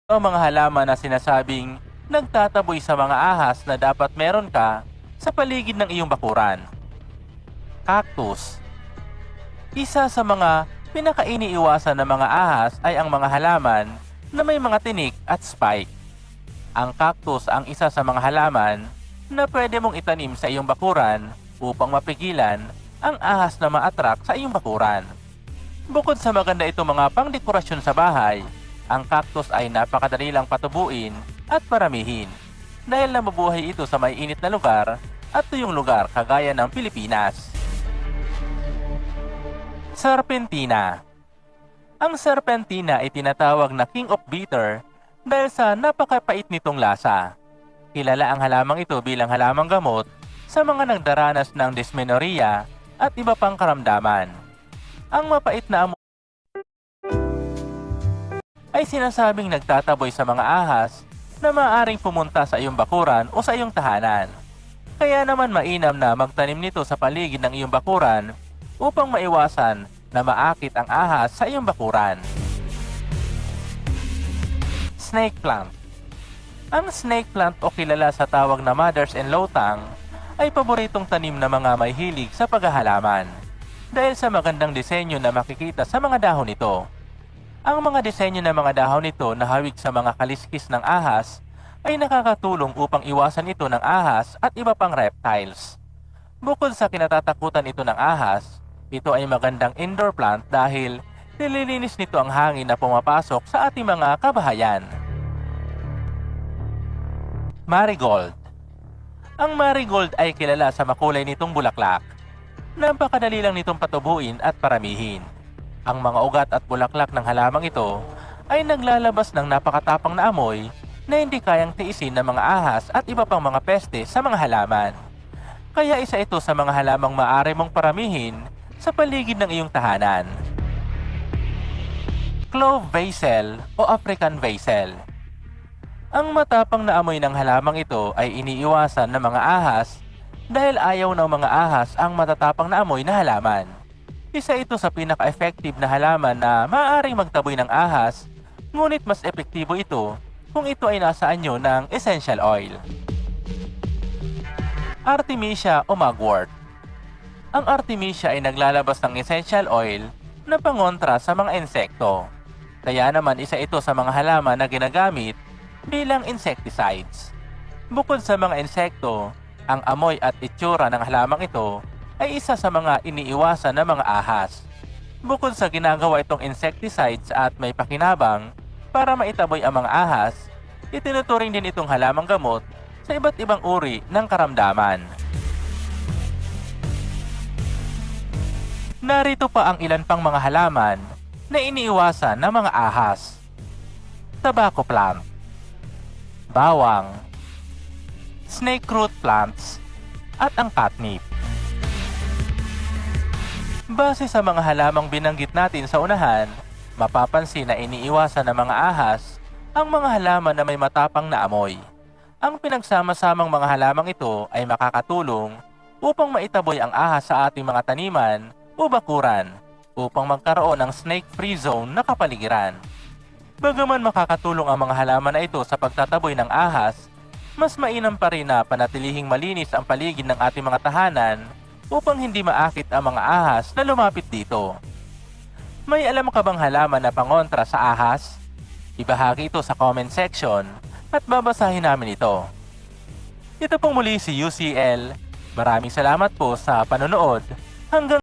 Ang mga halaman na sinasabing nagtataboy sa mga ahas na dapat meron ka sa paligid ng iyong bakuran. Cactus. Isa sa mga pinakainiiwasan ng mga ahas ay ang mga halaman na may mga tinik at spike. Ang cactus ang isa sa mga halaman na pwede mong itanim sa iyong bakuran upang mapigilan ang ahas na ma-attract sa iyong bakuran. Bukod sa maganda itong mga pangdekorasyon sa bahay, ang cactus ay napakadali lang patubuin at paramihin dahil nabubuhay ito sa may init na lugar at tuyong lugar kagaya ng Pilipinas. Serpentina. Ang serpentina ay tinatawag na king of bitter dahil sa napakapait nitong lasa. Kilala ang halamang ito bilang halamang gamot sa mga nagdaranas ng dysmenorrhea at iba pang karamdaman. Ang mapait na amoy ay sinasabing nagtataboy sa mga ahas na maaaring pumunta sa iyong bakuran o sa iyong tahanan. Kaya naman mainam na magtanim nito sa paligid ng iyong bakuran upang maiwasan na maakit ang ahas sa iyong bakuran. Snake plant. Ang snake plant o kilala sa tawag na mothers-in-law tang ay paboritong tanim ng mga may hilig sa paghahalaman dahil sa magandang disenyo na makikita sa mga dahon nito. Ang mga disenyo ng mga dahon nito na hawig sa mga kaliskis ng ahas ay nakakatulong upang iwasan ito ng ahas at iba pang reptiles. Bukod sa kinatatakutan ito ng ahas, ito ay magandang indoor plant dahil nililinis nito ang hangin na pumapasok sa ating mga kabahayan. Marigold. Ang marigold ay kilala sa makulay nitong bulaklak. Napakadali lang nitong patubuin at paramihin. Ang mga ugat at bulaklak ng halamang ito ay naglalabas ng napakatapang na amoy na hindi kayang tiisin ng mga ahas at iba pang mga peste sa mga halaman. Kaya isa ito sa mga halamang maaari mong paramihin sa paligid ng iyong tahanan. Clove basil o African basil. Ang matapang na amoy ng halamang ito ay iniiwasan ng mga ahas dahil ayaw ng mga ahas ang matatapang na amoy na halaman. Isa ito sa pinaka-effective na halaman na maaaring magtaboy ng ahas, ngunit mas epektibo ito kung ito ay nasa anyo ng essential oil. Artemisia o mugwort. Ang artemisia ay naglalabas ng essential oil na pangontra sa mga insekto. Kaya naman isa ito sa mga halaman na ginagamit bilang insecticides. Bukod sa mga insekto, ang amoy at itsura ng halamang ito ay isa sa mga iniiwasan ng mga ahas. Bukod sa ginagawa itong insecticides at may pakinabang para maitaboy ang mga ahas, itinuturing din itong halamang gamot sa iba't ibang uri ng karamdaman. Narito pa ang ilan pang mga halaman na iniiwasan ng mga ahas. Tobacco plant, bawang, snake root plants, at ang catnip. Base sa mga halamang binanggit natin sa unahan, mapapansin na iniiwasan ng mga ahas ang mga halaman na may matapang na amoy. Ang pinagsama-samang mga halamang ito ay makakatulong upang maitaboy ang ahas sa ating mga taniman o bakuran upang magkaroon ng snake-free zone na kapaligiran. Bagaman makakatulong ang mga halaman na ito sa pagtataboy ng ahas, mas mainam pa rin na panatilihing malinis ang paligid ng ating mga tahanan upang hindi maakit ang mga ahas na lumapit dito. May alam ka bang halaman na pangontra sa ahas? Ibahagi ito sa comment section at babasahin namin ito. Ito pong muli si UCL. Maraming salamat po sa panonood. Hanggang